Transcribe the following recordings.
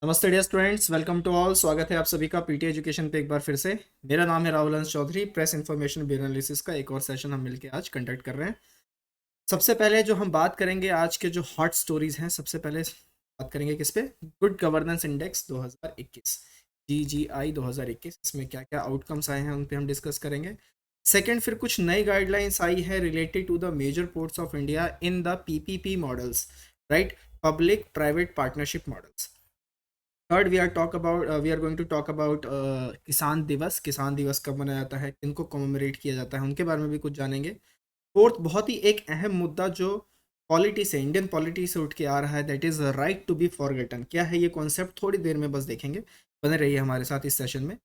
नमस्ते dear students, welcome to all. स्वागत है आप सभी का पीटी एजुकेशन पे एक बार फिर से। मेरा नाम है Rahul Hans Chaudhary. Press information bureau analysis का एक और सेशन हम मिलके आज कंडक्ट कर रहे हैं। सबसे पहले जो हम बात करेंगे आज के जो हॉट स्टोरीज हैं, सबसे पहले बात करेंगे किस पे? Good governance index 2021, GGI 2021। इसमें क्या क्या आउटकम्स आए हैं उन पे हम डिस्कस करेंगे। सेकंड, फिर कुछ नई गाइडलाइंस आई है related to the major ports of India in the PPP models, right, public private partnership models. Third, we are going to talk about Kisan Diwas. किसान दिवस कब मनाया जाता है, किनको कॉमेमोरेट किया जाता है, उनके बारे में भी कुछ जानेंगे। फोर्थ, बहुत ही एक अहम मुद्दा जो पॉलिटी से, इंडियन पॉलिटी से उठ के आ रहा है, that is right to be forgotten. क्या है ये कॉन्सेप्ट, थोड़ी देर में बस देखेंगे। बने रहिए हमारे साथ इस सेशन में।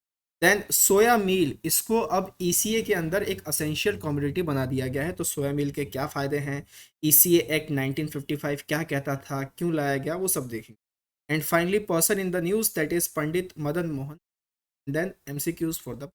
देन सोया मील, इसको अब ECA के अंदर एक असेंशियल कमोडिटी बना दिया गया है। तो सोया मील के क्या फ़ायदे हैं, ECA एक्ट 1955 क्या कहता था, क्यों लाया गया, वो सब देखेंगे। And finally, person in the news, that is Pandit Madan Mohan. Then MCQs for the.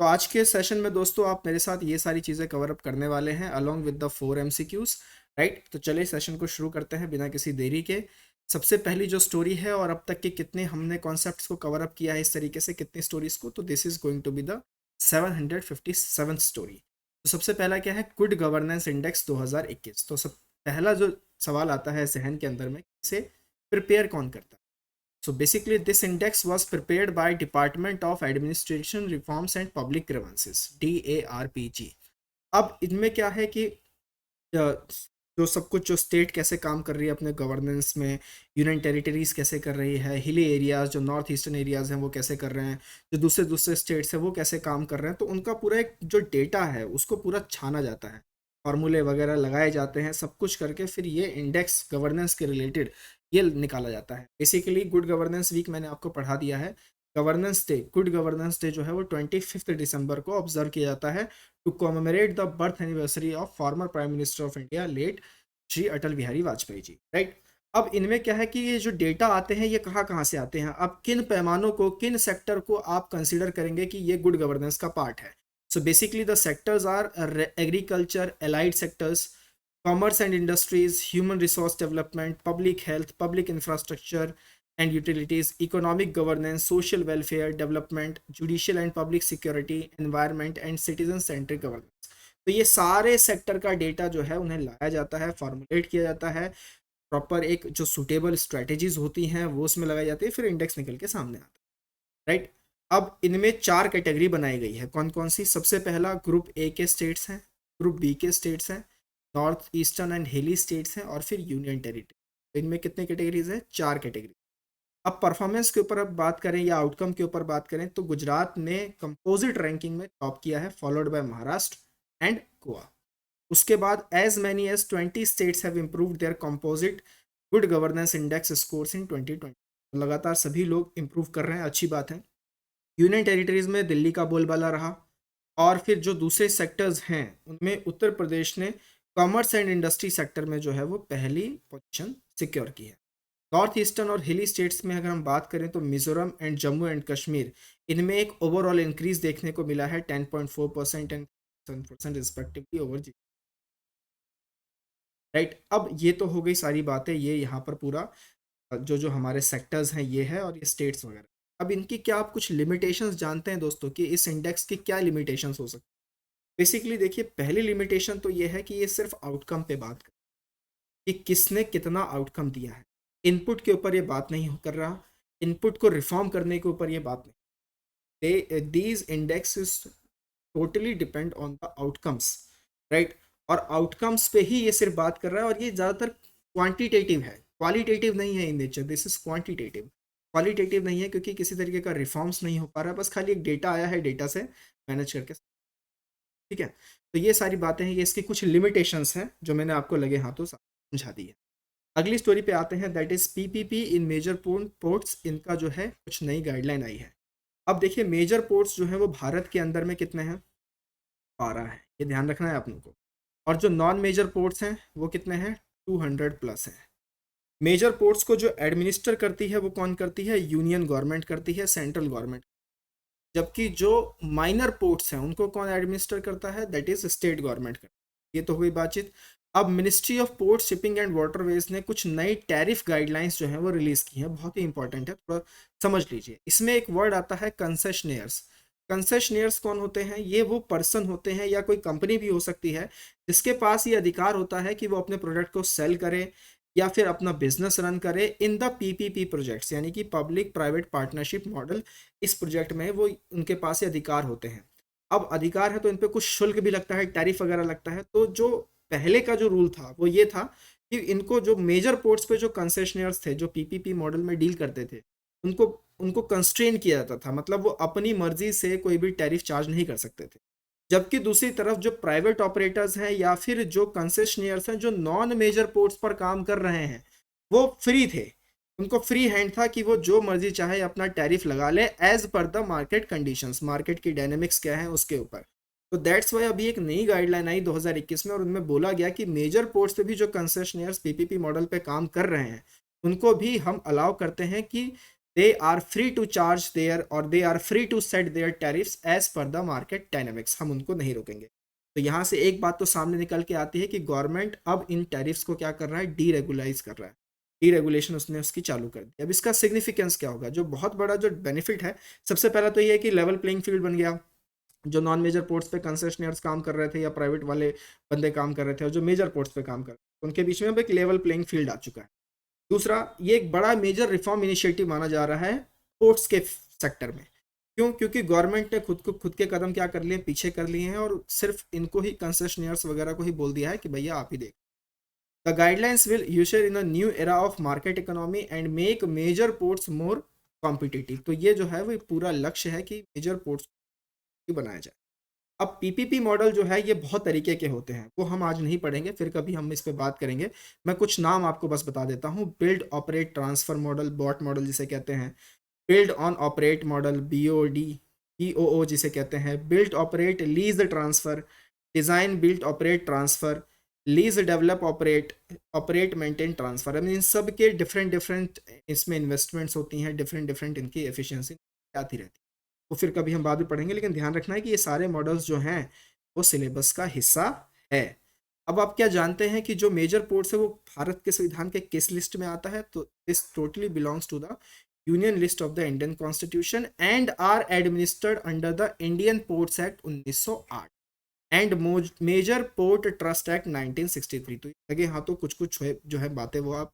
तो आज के सेशन में दोस्तों आप मेरे साथ ये सारी चीज़ें कवर अप करने वाले हैं along with the 4 MCQs, right. तो चलिए सेशन को शुरू करते हैं बिना किसी देरी के। सबसे पहली जो स्टोरी है, और अब तक के कितने हमने कॉन्सेप्ट्स को कवर अप किया है इस तरीके से, कितनी स्टोरीज को, तो this is going to be the 757 story. तो सबसे पहला क्या है, गुड गवर्नेंस इंडेक्स 2021। तो सब पहला जो सवाल आता है जहन के अंदर में, इसे प्रिपेयर कौन करता है? So basically, this index was prepared by Department of Administration Reforms and Public Grievances, DARPG। अब इनमें क्या है कि जो सब कुछ, जो स्टेट कैसे काम कर रही है अपने गवर्नेंस में, यूनियन टेरिटरीज कैसे कर रही है, हिली एरियाज जो नॉर्थ ईस्टर्न एरियाज हैं वो कैसे कर रहे हैं, जो दूसरे दूसरे स्टेट्स हैं वो कैसे काम कर रहे हैं, तो उनका पूरा एक जो डेटा है उसको पूरा छाना जाता है, फॉर्मूले वगैरह लगाए जाते हैं, सब कुछ करके फिर ये इंडेक्स गवर्नेंस के रिलेटेड ये निकाला जाता है। बेसिकली गुड गवर्नेंस वीक मैंने आपको पढ़ा दिया है। Governance day, good governance day जो है वो 25 दिसंबर को ऑब्जर्व किया जाता है to commemorate the birth anniversary of former prime minister of India late Shri Atal Bihari Vajpayee ji, right. अब इनमें क्या है कि ये जो डेटा आते हैं ये कहाँ कहाँ से आते हैं, अब किन पैमानों को, किन सेक्टर को आप कंसिडर करेंगे कि ये गुड गवर्नेंस का पार्ट है? So basically the sectors are agriculture, allied sectors, commerce and industries, human resource development, public health, public infrastructure and utilities, economic governance, social welfare development, judicial and public security, environment and citizen centric governance. तो ये सारे sector का data जो है उन्हें लाया जाता है, फॉर्मुलेट किया जाता है, प्रॉपर एक जो सुटेबल स्ट्रेटेजीज होती हैं वो उसमें लगाई जाती है, फिर इंडेक्स निकल के सामने आता है, राइट। अब इनमें 4 कैटेगरी बनाई गई है, कौन कौन सी? सबसे पहला ग्रुप ए के स्टेट्स हैं, ग्रुप बी के स्टेट्स हैं, नॉर्थ ईस्टर्न एंड हिली स्टेट्स हैं, और फिर यूनियन टेरिटरी। तो इनमें कितने कैटेगरीज हैं? 4 कैटेगरी। अब परफॉर्मेंस के ऊपर अब बात करें या आउटकम के ऊपर बात करें, तो गुजरात ने कंपोजिट रैंकिंग में टॉप किया है, followed by Maharashtra and Goa. उसके बाद as many as 20 states have improved their composite good governance index scores in 2020। लगातार सभी लोग इम्प्रूव कर रहे हैं, अच्छी बात है। यूनियन टेरिटरीज में दिल्ली का बोलबाला रहा, और फिर जो दूसरे सेक्टर्स हैं उनमें उत्तर प्रदेश ने कॉमर्स एंड इंडस्ट्री सेक्टर में जो है वो पहली पोजीशन सिक्योर की है। नॉर्थ ईस्टर्न और हिली स्टेट्स में अगर हम बात करें तो मिजोरम एंड जम्मू एंड कश्मीर, इनमें एक ओवरऑल इंक्रीज देखने को मिला है 10.4% एंड 7% रिस्पेक्टिवली ओवर जी, राइट। अब ये तो हो गई सारी बातें, ये यहाँ पर पूरा जो जो हमारे सेक्टर्स हैं ये है, और ये स्टेट्स वगैरह। अब इनकी क्या आप कुछ लिमिटेशंस जानते हैं दोस्तों, कि इस इंडेक्स की क्या लिमिटेशंस हो सकती है? बेसिकली देखिए, पहली लिमिटेशन तो ये है कि ये सिर्फ आउटकम पे बात कर, कि किसने कितना आउटकम दिया है, इनपुट के ऊपर ये बात नहीं कर रहा, इनपुट को रिफॉर्म करने के ऊपर ये बात नहीं। These indexes totally depend on the outcomes, right. और आउटकम्स पे ही ये सिर्फ बात कर रहा है, और ये ज़्यादातर क्वांटिटेटिव है, क्वालिटेटिव नहीं है in nature, this is quantitative. Qualitative नहीं है क्योंकि किसी तरीके का रिफॉर्म्स नहीं हो पा रहा, बस खाली एक डेटा आया है, डेटा से मैनेज करके, ठीक है। तो ये सारी बातें हैं, ये इसकी कुछ लिमिटेशंस हैं जो मैंने आपको लगे हाथों समझा दी है। अगली स्टोरी पे आते हैं, that is PPP in major ports. इनका जो है कुछ नई गाइडलाइन आई है। अब देखिए, मेजर पोर्ट्स जो है वो भारत के अंदर में कितने हैं? 12 है, ये ध्यान रखना है आप लोगों को। और जो नॉन मेजर पोर्ट्स हैं वो कितने हैं? 200+ हैं। मेजर पोर्ट्स को जो एडमिनिस्टर करती है वो कौन करती है? यूनियन गवर्नमेंट करती है, सेंट्रल गवर्नमेंट। जबकि जो माइनर पोर्ट्स हैं उनको कौन एडमिनिस्टर करता है? दैट इज स्टेट गवर्नमेंट करती है। ये तो हुई बातचीत। अब ministry of port shipping and waterways ने कुछ नई टैरिफ गाइडलाइंस जो है वो रिलीज की हैं, बहुत ही इंपॉर्टेंट है, थोड़ा समझ लीजिए। इसमें एक वर्ड आता है कंसेशनियर्स। कंसेशनियर्स कौन होते हैं? ये वो पर्सन होते हैं या कोई कंपनी भी हो सकती है जिसके पास ये अधिकार होता है कि वो अपने प्रोडक्ट को सेल करे या फिर अपना बिजनेस रन करे इन द पीपीपी प्रोजेक्ट्स, यानी कि पब्लिक प्राइवेट पार्टनरशिप मॉडल। इस प्रोजेक्ट में वो उनके पास ये अधिकार होते हैं। अब अधिकार है तो इन पे कुछ शुल्क भी लगता है, टैरिफ वगैरह लगता है। तो जो पहले का जो रूल था वो ये था कि इनको जो मेजर पोर्ट्स पे जो कंसेशनर्स थे जो पीपीपी मॉडल में डील करते थे उनको उनको कंस्ट्रेन किया जाता था, मतलब वो अपनी मर्जी से कोई भी टैरिफ चार्ज नहीं कर सकते थे। जबकि दूसरी तरफ जो प्राइवेट ऑपरेटर्स हैं या फिर जो कंसेशनियर्स हैं जो नॉन मेजर पोर्ट्स पर काम कर रहे हैं वो फ्री थे। उनको फ्री हैंड था कि वो जो मर्जी चाहे अपना टैरिफ लगा ले as per the market conditions, market की डायनेमिक्स क्या है उसके ऊपर। तो दैट्स वाई अभी एक नई गाइडलाइन आई 2021 में और उनमें बोला गया कि मेजर पोर्ट्स पे भी जो कंसेशनियर्स पीपीपी मॉडल पे काम कर रहे हैं उनको भी हम अलाउ करते हैं कि they are free to charge their or they are free to set their tariffs as per the market dynamics। हम उनको नहीं रोकेंगे। तो यहाँ से एक बात तो सामने निकल के आती है कि गवर्नमेंट अब इन टैरिफ्स को क्या कर रहा है? डीरेगुलाइज कर रहा है। डीरेगुलेशन उसने उसकी चालू कर दी। अब इसका सिग्निफिकेंस क्या होगा? जो बहुत बड़ा जो बेनिफिट है, सबसे पहला तो ये है कि लेवल प्लेइंग फील्ड बन गया। जो नॉन मेजर पोर्ट्स पे कंसेशनर्स काम कर रहे थे या प्राइवेट वाले बंदे काम कर रहे थे और जो मेजर पोर्ट्स पे काम कर रहे थे उनके बीच में अब एक लेवल प्लेइंग फील्ड आ चुका है। दूसरा, ये एक बड़ा मेजर रिफॉर्म इनिशिएटिव माना जा रहा है पोर्ट्स के सेक्टर में। क्यों? क्योंकि गवर्नमेंट ने खुद के कदम क्या कर लिए? पीछे कर लिए हैं और सिर्फ इनको ही कंसेशनियर्स वगैरह को ही बोल दिया है कि भैया आप ही देख। The guidelines will usher in a new era of market economy and make major ports more competitive. तो ये जो है वो पूरा लक्ष्य है कि मेजर पोर्ट्स बनाया जाए। अब पीपीपी मॉडल जो है ये बहुत तरीके के होते हैं, वो हम आज नहीं पढ़ेंगे, फिर कभी हम इस पे बात करेंगे। मैं कुछ नाम आपको बस बता देता हूँ। Build operate transfer model, BOT model जिसे कहते हैं। Build on operate model, BOD, BOO जिसे कहते हैं। Build operate lease transfer, design build operate transfer, lease develop operate, operate maintain transfer. I mean, इन सब के डिफरेंट डिफरेंट इसमें इन्वेस्टमेंट्स होती हैं, डिफरेंट डिफरेंट इनकी एफिशिएंसी आती रहती है। वो फिर कभी हम बाद में पढ़ेंगे, लेकिन ध्यान रखना है कि ये सारे मॉडल्स जो हैं वो सिलेबस का हिस्सा है। अब आप क्या जानते हैं कि जो मेजर पोर्ट्स है वो भारत के संविधान के किस लिस्ट में आता है? तो this totally belongs to the union list of the Indian constitution and are administered under the Indian ports act 1908 and major port trust act 1963। तो लगे हाँ तो कुछ कुछ जो है बातें वो आप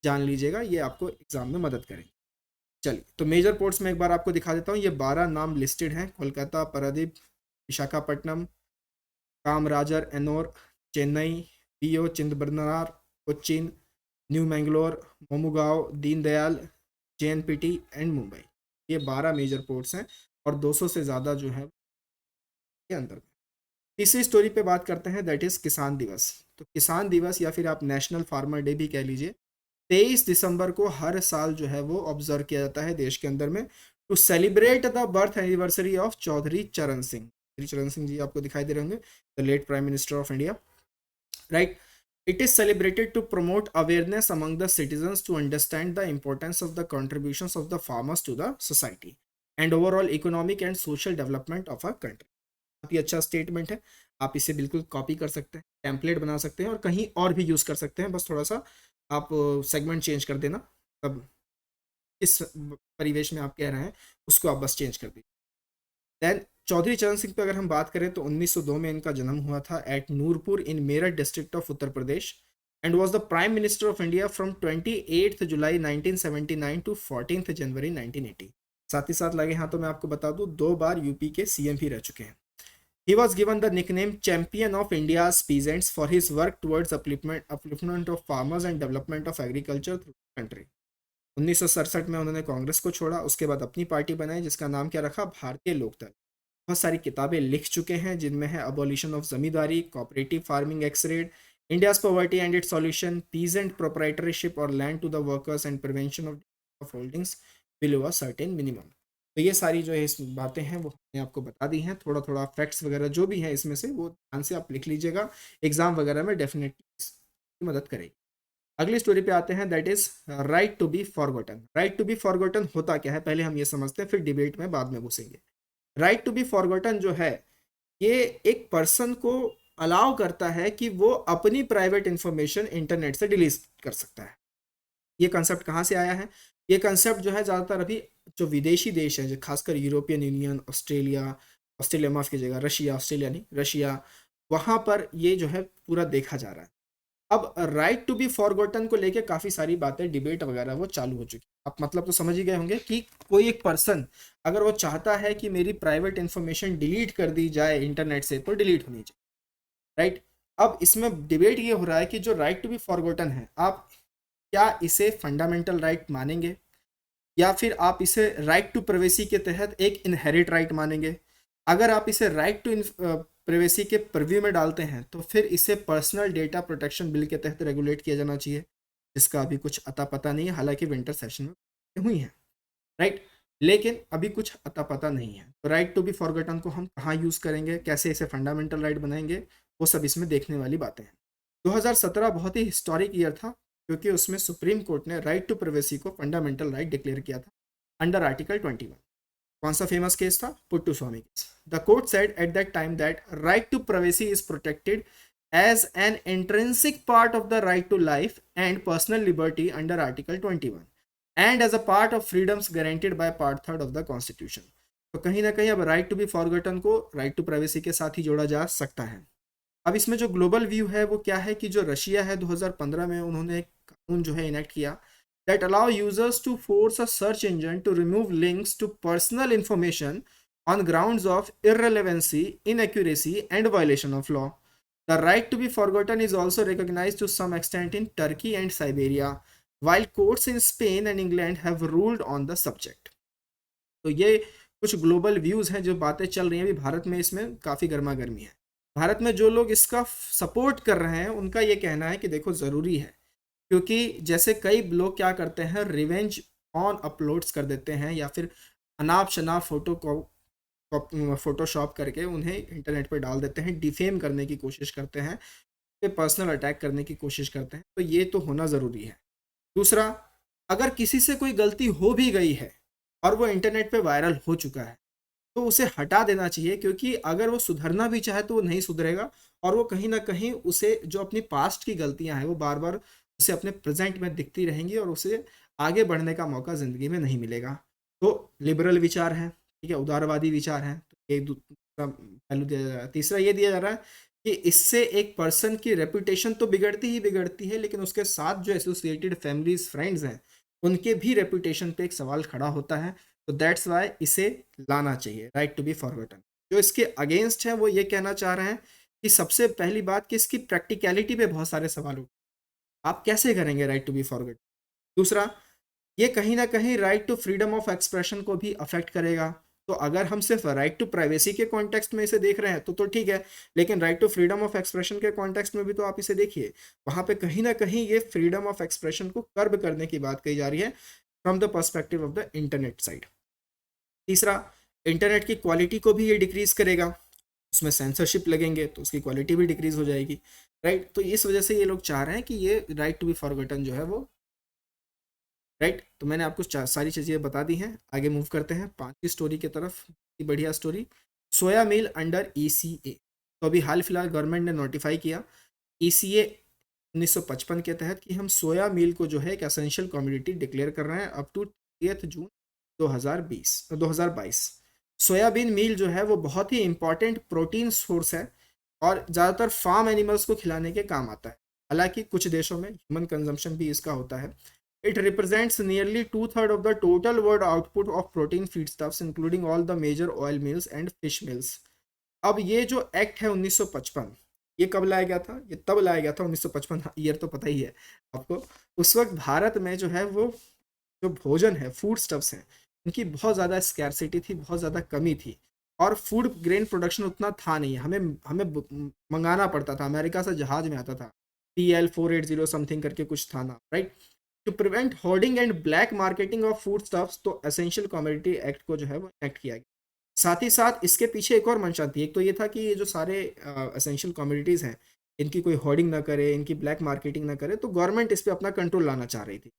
जान लीजिएगा, ये आपको एग्जाम में मदद करेंगे। चलिए, तो मेजर पोर्ट्स में एक बार आपको दिखा देता हूँ। ये 12 नाम लिस्टेड हैं: Kolkata, Paradip, Visakhapatnam, Kamarajar, Ennore, Chennai, PO, Chidambaranar, Cochin, new Mangalore, Mormugao, Deendayal, JNPT and Mumbai. ये 12 मेजर पोर्ट्स हैं और 200 से ज़्यादा जो है के अंदर। तीसरी स्टोरी पे बात करते हैं, दैट इज़ किसान दिवस। तो किसान दिवस या फिर आप नेशनल फार्मर डे भी कह लीजिए, 23 दिसंबर को हर साल जो है वो ऑब्जर्व किया जाता है देश के अंदर में, to celebrate the birth anniversary of Chaudhary Charan Singh. Chaudhary Charan Singh ji आपको दिखाई दे रहे होंगे, the late prime minister of India, right. It is celebrated to promote awareness among the citizens to understand the importance of the contributions of the farmers to the society and overall economic and social development of a country। बहुत ही अच्छा statement है, आप इसे बिल्कुल copy कर सकते हैं, template बना सकते हैं और कहीं और भी यूज़ कर सकते हैं। बस थोड़ा सा आप सेगमेंट चेंज कर देना, तब किस परिवेश में आप कह रहे हैं उसको आप बस चेंज कर दीजिए। दैन चौधरी चरण सिंह पे अगर हम बात करें तो 1902 में इनका जन्म हुआ था at Nurpur in Meerut district of Uttar Pradesh and was the prime minister of India from 28 July 1979 to 14 January 1980। साथ ही साथ लगे हाँ तो मैं आपको बता दूं 2 बार यूपी के सीएम भी रह चुके हैं। He was given the nickname Champion of India's Peasants for his work towards upliftment of farmers and development of agriculture through the country। 1967 में उन्होंने कांग्रेस को छोड़ा, उसके बाद अपनी पार्टी बनाई जिसका नाम क्या रखा? भारतीय लोकदल। बहुत सारी किताबें लिख चुके हैं जिनमें है abolition of zamindari, cooperative farming X-rayed, India's poverty and its solution, peasant proprietorship और land to the workers and prevention of holdings below a certain minimum. तो ये सारी जो है इस बातें हैं वो मैंने आपको बता दी हैं। थोड़ा थोड़ा फैक्ट्स वगैरह जो भी है इसमें से वो ध्यान से आप लिख लीजिएगा, एग्जाम वगैरह में डेफिनेटली मदद करेगी। अगली स्टोरी पे आते हैं, that is right to be forgotten. Right to be forgotten होता क्या है पहले हम ये समझते हैं, फिर डिबेट में बाद में घुसेंगे। राइट टू बी फॉरगॉटन जो है ये एक पर्सन को अलाउ करता है कि वो अपनी प्राइवेट इंफॉर्मेशन इंटरनेट से डिलीट कर सकता है। ये कंसेप्ट कहाँ से आया है? ये कंसेप्ट जो है ज़्यादातर अभी जो विदेशी देश है, जो खासकर यूरोपियन यूनियन, ऑस्ट्रेलिया, ऑस्ट्रेलिया माफ़ कीजिएगा, रशिया, ऑस्ट्रेलिया नहीं, रशिया, वहाँ पर ये जो है पूरा देखा जा रहा है। अब राइट टू बी फॉरगॉटन को लेके काफ़ी सारी बातें, डिबेट वगैरह वो चालू हो चुकी है। आप मतलब तो समझ ही गए होंगे कि कोई एक पर्सन अगर वो चाहता है कि मेरी प्राइवेट इंफॉर्मेशन डिलीट कर दी जाए इंटरनेट से, तो डिलीट होनी चाहिए, राइट। अब इसमें डिबेट ये हो रहा है कि जो राइट टू बी फॉरगॉटन है, आप क्या इसे फंडामेंटल राइट मानेंगे, या फिर आप इसे राइट टू प्राइवेसी के तहत एक इनहेरिट राइट मानेंगे। अगर आप इसे राइट टू प्राइवेसी के परव्यू में डालते हैं, तो फिर इसे पर्सनल डेटा प्रोटेक्शन बिल के तहत रेगुलेट किया जाना चाहिए, जिसका अभी कुछ अता पता नहीं है, हालांकि विंटर सेशन में हुई है, राइट। लेकिन अभी कुछ अता पता नहीं है। तो राइट टू बी फॉरगॉटन को हम कहाँ यूज़ करेंगे, कैसे इसे फंडामेंटल राइट बनाएंगे, वो सब इसमें देखने वाली बातें हैं। 2017 बहुत ही हिस्टोरिक ईयर था, क्योंकि उसमें सुप्रीम कोर्ट ने राइट टू प्राइवेसी को फंडामेंटल राइट डिक्लेयर किया था अंडर आर्टिकल 21। कौन सा फेमस केस था? Puttaswamy case. The court said at that time that right to privacy is protected as an intrinsic part of the right to life and personal liberty under article 21 and as a part of freedoms guaranteed by part 3 of the constitution. तो कहीं ना कहीं अब right to be forgotten को right to privacy के साथ ही जोड़ा जा सकता है। अब इसमें जो ग्लोबल व्यू है वो क्या है कि जो रशिया है, 2015 में उन्होंने एक कानून जो है इनेक्ट किया that allow users to force a search engine to remove links to personal information on grounds of irrelevancy, inaccuracy, and violation of law. The right to be forgotten is also recognized to some extent in Turkey and Siberia, while courts in Spain and England have ruled on the subject. तो ये कुछ global views हैं, जो बातें चल रही हैं अभी भारत में, इसमें काफ़ी गर्मा गर्मी है। भारत में जो लोग इसका सपोर्ट कर रहे हैं, उनका ये कहना है कि देखो ज़रूरी है, क्योंकि जैसे कई लोग क्या करते हैं, रिवेंज ऑन अपलोड्स कर देते हैं, या फिर अनाप शनाप फोटो को फोटोशॉप करके उन्हें इंटरनेट पर डाल देते हैं, डिफेम करने की कोशिश करते हैं, पे पर्सनल अटैक करने की कोशिश करते हैं। तो ये तो होना ज़रूरी है। दूसरा, अगर किसी से कोई गलती हो भी गई है और वो इंटरनेट पे वायरल हो चुका है, तो उसे हटा देना चाहिए, क्योंकि अगर वो सुधरना भी चाहे तो वो नहीं सुधरेगा, और वो कहीं ना कहीं उसे जो अपनी पास्ट की गलतियां हैं वो बार बार उसे अपने प्रेजेंट में दिखती रहेंगी, और उसे आगे बढ़ने का मौका ज़िंदगी में नहीं मिलेगा। तो लिबरल विचार है, ठीक है, उदारवादी विचार है, तो एक दूसरा पहलू दिया जा रहा है। तीसरा ये दिया जा रहा है कि इससे एक पर्सन की रेपुटेशन तो बिगड़ती ही बिगड़ती है, लेकिन उसके साथ जो एसोसिएटेड फैमिलीज, फ्रेंड्स हैं, उनके भी रेपुटेशन पे एक सवाल खड़ा होता है। तो दैट्स वाई इसे लाना चाहिए, राइट टू बी फॉरगॉटन। जो इसके अगेंस्ट है वो ये कहना चाह रहे हैं कि सबसे पहली बात कि इसकी प्रैक्टिकलिटी पे बहुत सारे सवाल उठे, आप कैसे करेंगे राइट टू बी फॉरगॉटन। दूसरा, ये कहीं ना कहीं right to freedom of expression को भी अफेक्ट करेगा। तो अगर हम सिर्फ राइट टू प्राइवेसी के कॉन्टेक्स्ट में इसे देख रहे हैं तो ठीक है, लेकिन right to freedom of expression के कॉन्टेक्स्ट में भी तो आप इसे देखिए, वहाँ पे कहीं ना कहीं ये फ्रीडम ऑफ एक्सप्रेशन को कर्ब करने की बात कही जा रही है from the perspective of the internet side. तीसरा, इंटरनेट की क्वालिटी को भी ये डिक्रीज करेगा, उसमें सेंसरशिप लगेंगे तो उसकी क्वालिटी भी डिक्रीज हो जाएगी, राइट। तो इस वजह से ये लोग चाह रहे हैं कि ये राइट टू बी फॉरगॉटन जो है वो, राइट। तो मैंने आपको सारी चीज़ें बता दी हैं। आगे मूव करते हैं पांचवी स्टोरी की तरफ। बढ़िया स्टोरी, सोया मिल अंडर ईसीए। तो अभी हाल फिलहाल गवर्नमेंट ने नोटिफाई किया ईसीए 1955 के तहत कि हम सोया मिल को जो है एक एसेंशियल कमोडिटी डिक्लेयर कर रहे हैं up to 30 June 2022। Soybean meal जो है वो बहुत ही इंपॉर्टेंट प्रोटीन सोर्स है, और ज़्यादातर फार्म एनिमल्स को खिलाने के काम आता है। हालांकि कुछ देशों में ह्यूमन कंजम्पशन भी इसका होता है। It represents nearly two-thirds of the total world output of protein feedstuffs, including all the major oil mills and fish mills. अब ये जो एक्ट है 1955, ये कब लाया गया था? ये तब लाया गया था 1955, ईयर तो पता ही है आपको। उस वक्त भारत में जो है वो जो भोजन है, फूड स्टफ्स हैं, उनकी बहुत ज़्यादा स्कैरसिटी थी, बहुत ज़्यादा कमी थी, और फूड ग्रेन प्रोडक्शन उतना था नहीं। हमें हमें मंगाना पड़ता था, अमेरिका से जहाज में आता था, PL480 समथिंग करके कुछ था ना, right. To prevent hoarding and black marketing of food stuffs, तो एसेंशियल कमोडिटी एक्ट को जो है वो एक्ट किया गया। साथ ही साथ इसके पीछे एक और मंशा थी। एक तो ये था कि ये जो सारे एसेंशियल कमोडिटीज़ हैं, इनकी कोई होर्डिंग ना करे, इनकी ब्लैक मार्केटिंग ना करे, तो गवर्नमेंट इस पर अपना कंट्रोल लाना चाह रही थी।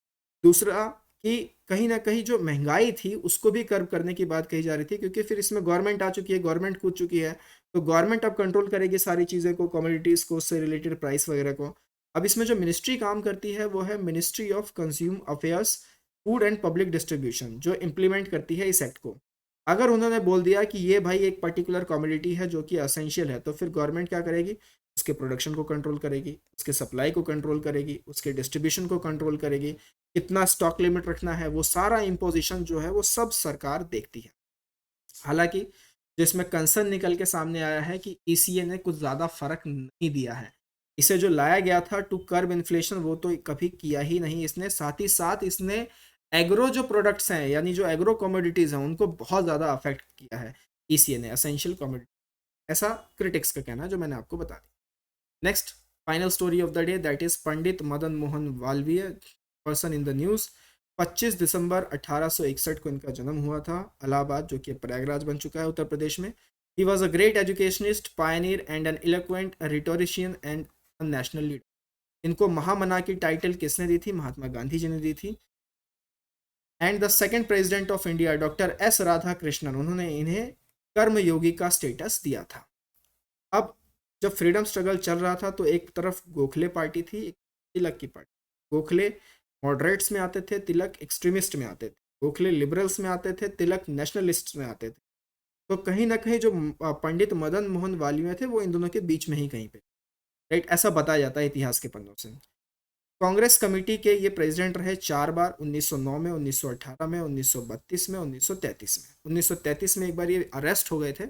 दूसरा, कि कहीं न कहीं जो महँगाई थी उसको भी कर्व करने की बात कही जा रही थी, क्योंकि फिर इसमें गवर्नमेंट आ चुकी है, गवर्नमेंट कूद चुकी है, तो गवर्नमेंट अब कंट्रोल करेगी सारी चीज़ें को, कमोडिटीज़ को, उससे रिलेटेड प्राइस वगैरह को। अब इसमें जो मिनिस्ट्री काम करती है वो है ministry of consume affairs, food and public distribution, जो इम्प्लीमेंट करती है इस एक्ट को। अगर उन्होंने बोल दिया कि ये भाई एक पर्टिकुलर कमोडिटी है जो कि एसेंशियल है, तो फिर गवर्नमेंट क्या करेगी? उसके प्रोडक्शन को कंट्रोल करेगी, उसके सप्लाई को कंट्रोल करेगी, उसके डिस्ट्रीब्यूशन को कंट्रोल करेगी, कितना स्टॉक लिमिट रखना है, वो सारा इम्पोजिशन जो है वो सब सरकार देखती है। हालांकि जिसमें कंसर्न निकल के सामने आया है कि ईसीए ने कुछ ज़्यादा फर्क नहीं दिया है। इसे जो लाया गया था टू कर्ब इन्फ्लेशन वो तो कभी किया ही नहीं इसने, साथ ही साथ इसने एग्रो जो प्रोडक्ट्स हैं यानी जो एग्रो कमोडिटीज़ हैं उनको बहुत ज़्यादा अफेक्ट किया है ईसीए ने, एसेंशियल कमोडिटी, ऐसा क्रिटिक्स का कहना है जो मैंने आपको बता दिया। Next final story of the day, that is Pandit Madan Mohan Malaviya, person in the news. 25 दिसंबर 1861 को इनका जन्म हुआ था, इलाहाबाद जो कि प्रयागराज बन चुका है उत्तर प्रदेश में। He was a great educationist, pioneer and an eloquent rhetorician and national leader. इनको महामना की टाइटल किसने दी थी? महात्मा गांधी जी ने दी थी। And the second president of India doctor S Radha Krishnan, उन्होंने इन्हें कर्मयोगी का स्टेटस दिया था। अब जब फ्रीडम स्ट्रगल चल रहा था तो एक तरफ गोखले पार्टी थी, एक तिलक की पार्टी। गोखले मॉडरेट्स में आते थे, तिलक एक्सट्रीमिस्ट में आते थे। गोखले लिबरल्स में आते थे, तिलक नेशनलिस्ट में आते थे। तो कहीं ना कहीं जो पंडित मदन मोहन वालिया थे वो इन दोनों के बीच में ही कहीं पे, राइट, ऐसा बताया जाता है इतिहास के पन्नों से। कांग्रेस कमेटी के ये प्रेसिडेंट रहे 4 बार, 1909 में, 1918 में, 1932 में, 1933 में। 1933 में एक बार ये अरेस्ट हो गए थे।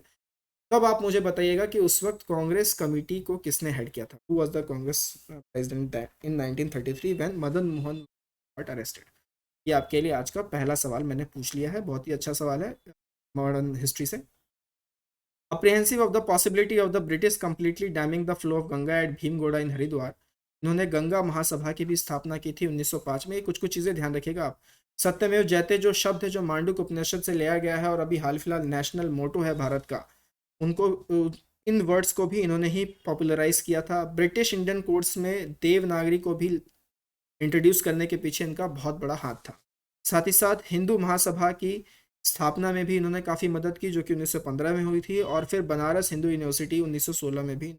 तब आप मुझे बताइएगा कि उस वक्त कांग्रेस कमेटी को किसने हेड किया था? Who was the Congress president in 1933 when Madan Mohan got arrested? ये आपके लिए आज का पहला सवाल मैंने पूछ लिया है, बहुत ही अच्छा सवाल है मॉडर्न हिस्ट्री से। Apprehensive of the possibility of the British completely damming the flow of Ganga at Bhimgoda in Haridwar, इन्होंने गंगा महासभा की भी स्थापना की थी 1905 में। कुछ कुछ चीज़ें ध्यान रखिएगा आप। सत्यमेव जयते जो शब्द है जो मांडुक उपनिषद से लिया गया है और अभी हाल फिलहाल नेशनल मोटो है भारत का, उनको इन वर्ड्स को भी इन्होंने ही पॉपुलराइज किया था। ब्रिटिश इंडियन कोर्ट्स में देवनागरी को भी इंट्रोड्यूस करने के पीछे इनका बहुत बड़ा हाथ था। साथ ही साथ हिंदू महासभा की स्थापना में भी इन्होंने काफ़ी मदद की, जो कि 1915 में हुई थी, और फिर बनारस हिंदू यूनिवर्सिटी 1916 में भी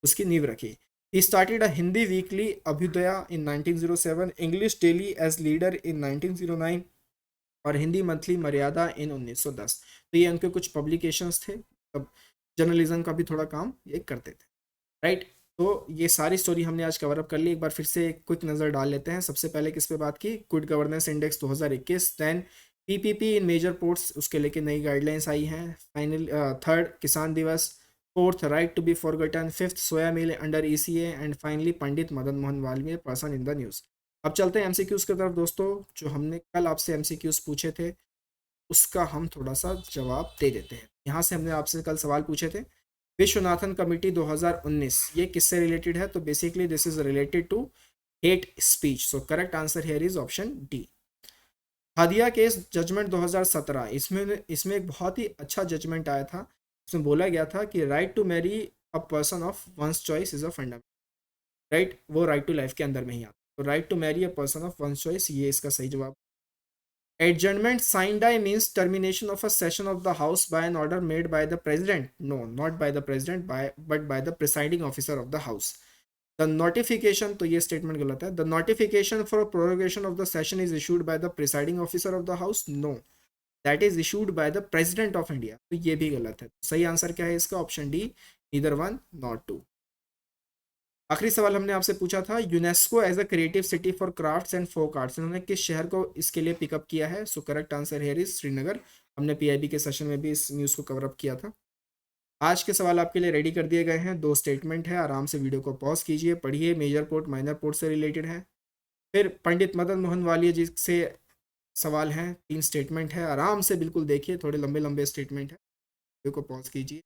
उसकी नींव रखी। He started a Hindi weekly Abhyudaya in 1907, English Daily as Leader in 1909 और हिंदी मंथली मर्यादा इन 1910। तो ये उनके कुछ पब्लिकेशंस थे, तब जर्नलिज्म का भी थोड़ा काम ये करते थे, राइट। तो ये सारी स्टोरी हमने आज कवर अप कर ली। एक बार फिर से क्विक नज़र डाल लेते हैं। सबसे पहले किस पे बात की? Good governance index 2021। Then PPP in major ports, उसके लेके नई गाइडलाइंस आई हैं। Final third Kisan Diwas. Fourth right to be forgotten. Fifth soya meal under ECA. And finally Pandit Madan Mohan Malaviya, person in the news. अब चलते हैं एमसीक्यूज़ की तरफ दोस्तों। जो हमने कल आपसे एमसीक्यूज़ पूछे थे उसका हम थोड़ा सा जवाब दे देते हैं। यहाँ से हमने आपसे कल सवाल पूछे थे, विश्वनाथन कमेटी 2019 ये किससे रिलेटेड है? तो basically this is related to hate speech. So correct answer here is option D. Hadiya case judgement 2017, इसमें एक बहुत ही अच्छा जजमेंट आया था। इसमें बोला गया था कि right to marry a person of one's choice is a fundamental right, वो राइट टू लाइफ के अंदर में ही आता है। तो right to marry a person of one's choice, ये इसका सही जवाब। Adjournment sine die means termination of a session of the House by an order made by the President. No, not by the President, but by the presiding officer of the House. The notification, तो ये statement गलत है. The notification for prorogation of the session is issued by the presiding officer of the House. No, that is issued by the President of India. तो ये भी गलत है. सही आंसर क्या है इसका? Option D, neither one, not two. आखिरी सवाल हमने आपसे पूछा था, UNESCO as a creative city for crafts and folk arts, इन्होंने किस शहर को इसके लिए पिकअप किया है? So correct answer here is Srinagar. हमने पीआईबी के सेशन में भी इस न्यूज़ को कवर अप किया था। आज के सवाल आपके लिए रेडी कर दिए गए हैं। 2 स्टेटमेंट है, आराम से वीडियो को पॉज कीजिए, पढ़िए। मेजर पोर्ट माइनर पोर्ट से रिलेटेड है। फिर पंडित मदन मोहन वालिया जी से सवाल हैं, 3 स्टेटमेंट है, आराम से बिल्कुल देखिए, थोड़े लंबे लंबे स्टेटमेंट है। वीडियो को पॉज कीजिए,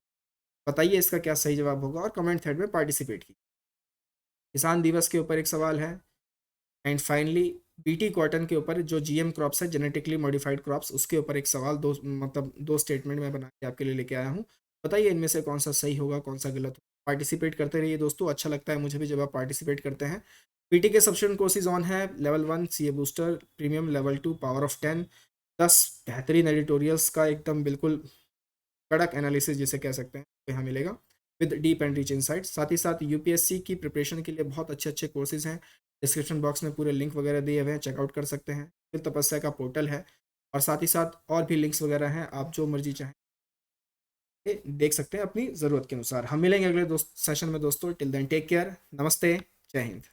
बताइए इसका क्या सही जवाब होगा और कमेंट थ्रेड में पार्टिसिपेट कीजिए। किसान दिवस के ऊपर एक सवाल है। एंड फाइनली बीटी कॉटन के ऊपर, जो जीएम क्रॉप्स है, जेनेटिकली मॉडिफाइड क्रॉप्स, उसके ऊपर एक सवाल, दो स्टेटमेंट में बना के आपके लिए लेके आया हूँ। बताइए इनमें से कौन सा सही होगा, कौन सा गलत होगा। पार्टिसिपेट करते रहिए दोस्तों, अच्छा लगता है मुझे भी जब आप पार्टिसिपेट करते हैं। पीटी के सब्सक्रिप्शन कोर्सेज ऑन है। Level 1 CA booster premium, level 2 power of 10, 10 बेहतरीन एडिटोरियल्स का एकदम बिल्कुल कड़क एनालिसिस जिसे कह सकते हैं यहाँ मिलेगा, with deep and rich insight. साथ ही साथ यूपीएससी की प्रिपरेशन के लिए बहुत अच्छे अच्छे कोर्सेज हैं। डिस्क्रिप्शन बॉक्स में पूरे लिंक वगैरह दिए हुए हैं, चेकआउट कर सकते हैं। फिर तपस्या का पोर्टल है, और साथ ही साथ और भी लिंक्स वगैरह हैं, आप जो मर्जी चाहें देख सकते हैं अपनी ज़रूरत के अनुसार। हम मिलेंगे अगले दोस्त सेशन में दोस्तों। टिल देन टेक केयर, नमस्ते, जय हिंद।